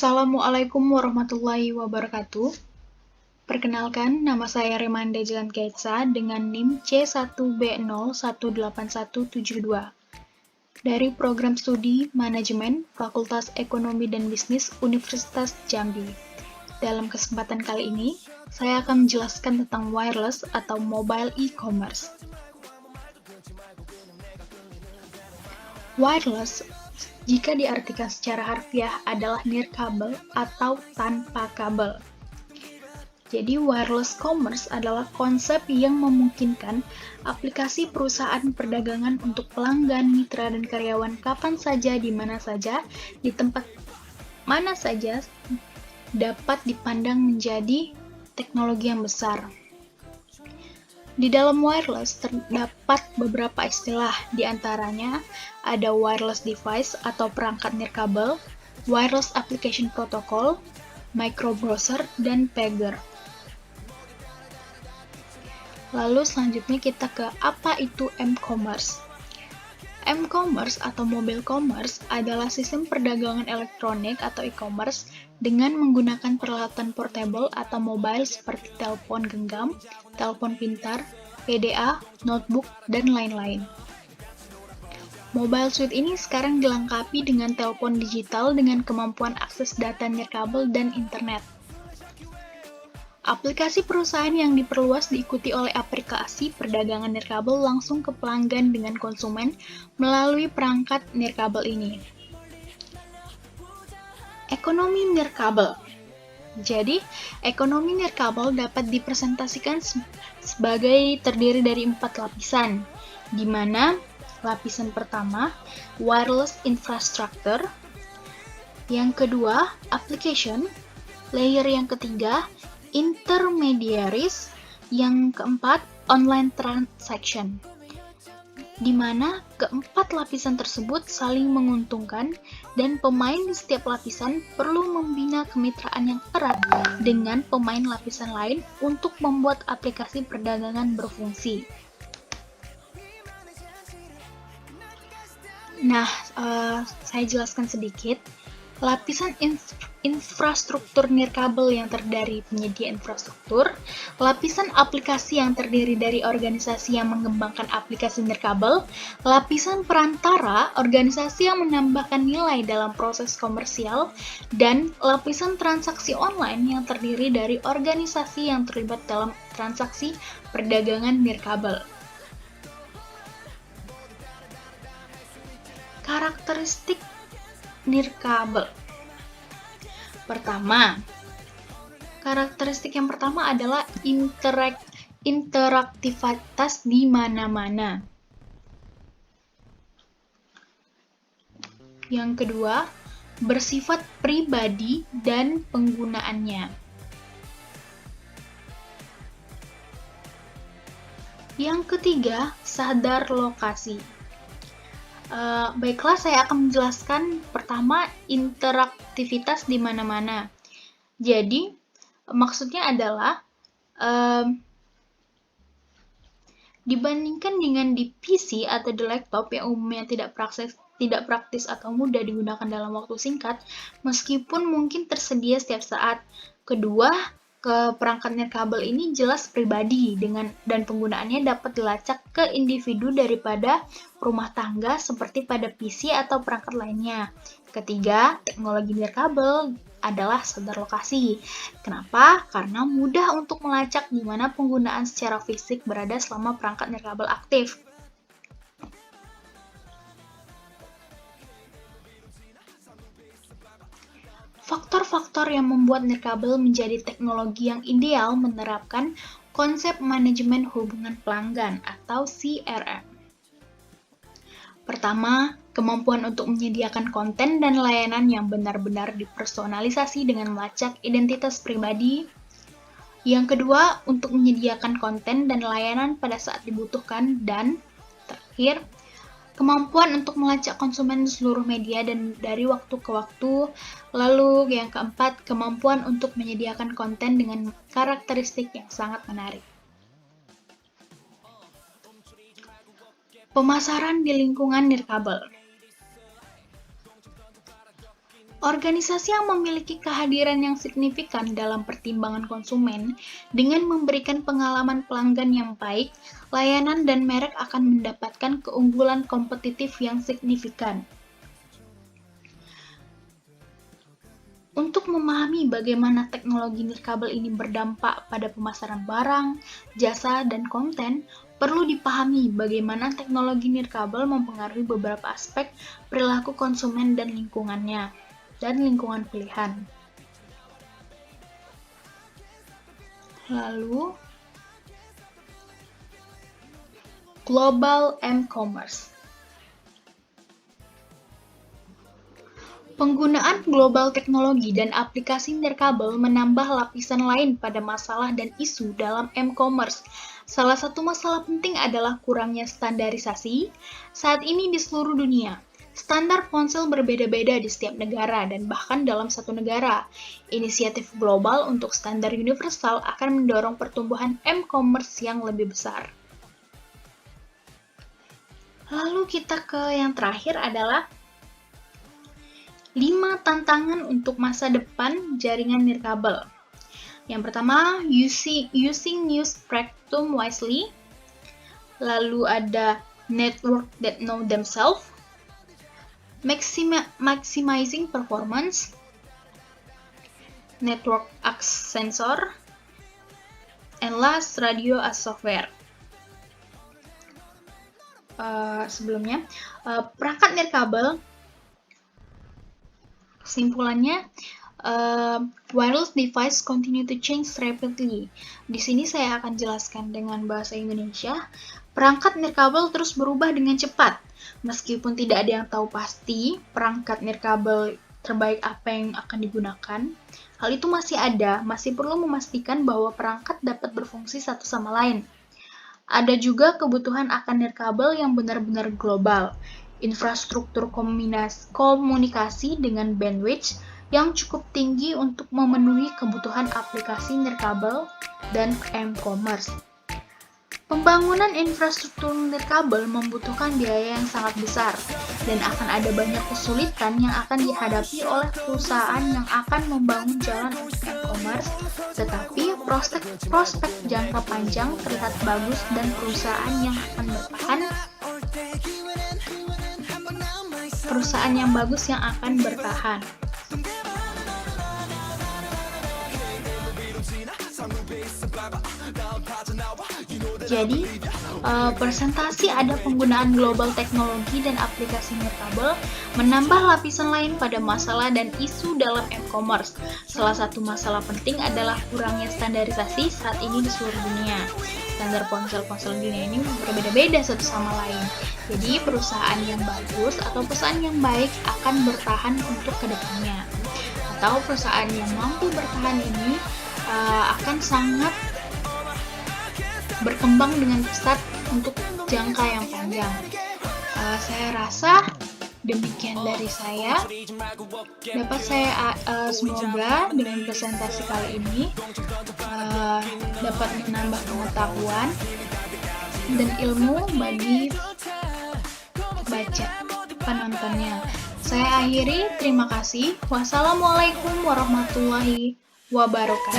Assalamualaikum warahmatullahi wabarakatuh. Perkenalkan, nama saya Remanda Jalan Ketsa dengan NIM C1B018172 dari Program Studi Manajemen Fakultas Ekonomi dan Bisnis Universitas Jambi. Dalam kesempatan kali ini, saya akan menjelaskan tentang wireless atau mobile e-commerce. Wireless jika diartikan secara harfiah adalah nirkabel atau tanpa kabel. Jadi wireless commerce adalah konsep yang memungkinkan aplikasi perusahaan perdagangan untuk pelanggan, mitra, dan karyawan kapan saja, di mana saja, di tempat mana saja dapat dipandang menjadi teknologi yang besar. Di dalam wireless terdapat beberapa istilah, di antaranya ada wireless device atau perangkat nirkabel, wireless application protocol, microbrowser, dan pager. Lalu selanjutnya kita ke apa itu m-commerce. M-commerce atau mobile commerce adalah sistem perdagangan elektronik atau e-commerce dengan menggunakan peralatan portable atau mobile seperti telepon genggam, telepon pintar, PDA, notebook, dan lain-lain. Mobile suite ini sekarang dilengkapi dengan telepon digital dengan kemampuan akses data nirkabel dan internet. Aplikasi perusahaan yang diperluas diikuti oleh aplikasi perdagangan nirkabel langsung ke pelanggan dengan konsumen melalui perangkat nirkabel ini. Ekonomi nirkabel. Jadi, ekonomi nirkabel dapat dipresentasikan sebagai terdiri dari 4 lapisan, di mana lapisan pertama, wireless infrastructure, yang kedua, application, layer yang ketiga, intermediaries, yang keempat, online transaction, di mana keempat lapisan tersebut saling menguntungkan dan pemain di setiap lapisan perlu membina kemitraan yang erat dengan pemain lapisan lain untuk membuat aplikasi perdagangan berfungsi. Nah, saya jelaskan sedikit. Lapisan infrastruktur nirkabel yang terdiri dari penyedia infrastruktur, lapisan aplikasi yang terdiri dari organisasi yang mengembangkan aplikasi nirkabel, lapisan perantara, organisasi yang menambahkan nilai dalam proses komersial, dan lapisan transaksi online yang terdiri dari organisasi yang terlibat dalam transaksi perdagangan nirkabel. Karakteristik nirkabel. Pertama, karakteristik yang pertama adalah interaktivitas di mana-mana. Yang kedua, bersifat pribadi dan penggunaannya. Yang ketiga, sadar lokasi. Baiklah, saya akan menjelaskan pertama interaktivitas di mana-mana. Jadi, maksudnya adalah dibandingkan dengan di PC atau di laptop yang umumnya tidak praktis atau mudah digunakan dalam waktu singkat, meskipun mungkin tersedia setiap saat. Kedua, perangkat nirkabel ini jelas pribadi dan penggunaannya dapat dilacak ke individu daripada rumah tangga seperti pada PC atau perangkat lainnya. Ketiga, teknologi nirkabel adalah sadar lokasi. Kenapa? Karena mudah untuk melacak di mana penggunaan secara fisik berada selama perangkat nirkabel aktif. Faktor-faktor yang membuat nirkabel menjadi teknologi yang ideal menerapkan konsep manajemen hubungan pelanggan atau CRM. Pertama, kemampuan untuk menyediakan konten dan layanan yang benar-benar dipersonalisasi dengan melacak identitas pribadi. Yang kedua, untuk menyediakan konten dan layanan pada saat dibutuhkan. Dan terakhir, kemampuan untuk melacak konsumen di seluruh media dan dari waktu ke waktu. Lalu yang keempat, kemampuan untuk menyediakan konten dengan karakteristik yang sangat menarik. Pemasaran di lingkungan nirkabel. Organisasi yang memiliki kehadiran yang signifikan dalam pertimbangan konsumen dengan memberikan pengalaman pelanggan yang baik, layanan dan merek akan mendapatkan keunggulan kompetitif yang signifikan. Untuk memahami bagaimana teknologi nirkabel ini berdampak pada pemasaran barang, jasa, dan konten, perlu dipahami bagaimana teknologi nirkabel mempengaruhi beberapa aspek perilaku konsumen dan lingkungannya, dan lingkungan pilihan. Lalu, Global M-Commerce. Penggunaan global teknologi dan aplikasi nirkabel menambah lapisan lain pada masalah dan isu dalam M-Commerce. Salah satu masalah penting adalah kurangnya standarisasi saat ini di seluruh dunia. Standar ponsel berbeda-beda di setiap negara dan bahkan dalam satu negara. Inisiatif global untuk standar universal akan mendorong pertumbuhan M-Commerce yang lebih besar. Lalu kita ke yang terakhir adalah 5 tantangan untuk masa depan jaringan nirkabel. Yang pertama, using new spectrum wisely. Lalu ada network that know themselves. Maximizing performance. Network as sensor. And last, radio as software. Sebelumnya, perangkat nirkabel. Kesimpulannya, wireless device continue to change rapidly. Di sini saya akan jelaskan dengan bahasa Indonesia. Perangkat nirkabel terus berubah dengan cepat. Meskipun tidak ada yang tahu pasti perangkat nirkabel terbaik apa yang akan digunakan, hal itu masih ada, masih perlu memastikan bahwa perangkat dapat berfungsi satu sama lain. Ada juga kebutuhan akan nirkabel yang benar-benar global. Infrastruktur komunikasi dengan bandwidth yang cukup tinggi untuk memenuhi kebutuhan aplikasi nirkabel dan M-Commerce. Pembangunan infrastruktur nirkabel membutuhkan biaya yang sangat besar dan akan ada banyak kesulitan yang akan dihadapi oleh perusahaan yang akan membangun jalan untuk M-Commerce, tetapi prospek jangka panjang terlihat bagus dan perusahaan yang bagus yang akan bertahan. Jadi, presentasi ada penggunaan global teknologi dan aplikasi nirkabel menambah lapisan lain pada masalah dan isu dalam M-Commerce. Salah satu masalah penting adalah kurangnya standarisasi saat ini di seluruh dunia. Standar ponsel-ponsel dunia ini berbeda-beda satu sama lain. Jadi, perusahaan yang bagus atau perusahaan yang baik akan bertahan untuk kedepannya. Atau perusahaan yang mampu bertahan ini akan sangat berkembang dengan pesat untuk jangka yang panjang. Saya rasa demikian dari saya. Semoga dengan presentasi kali ini dapat menambah pengetahuan dan ilmu bagi penontonnya. Saya akhiri, terima kasih. Wassalamualaikum warahmatullahi wabarakatuh.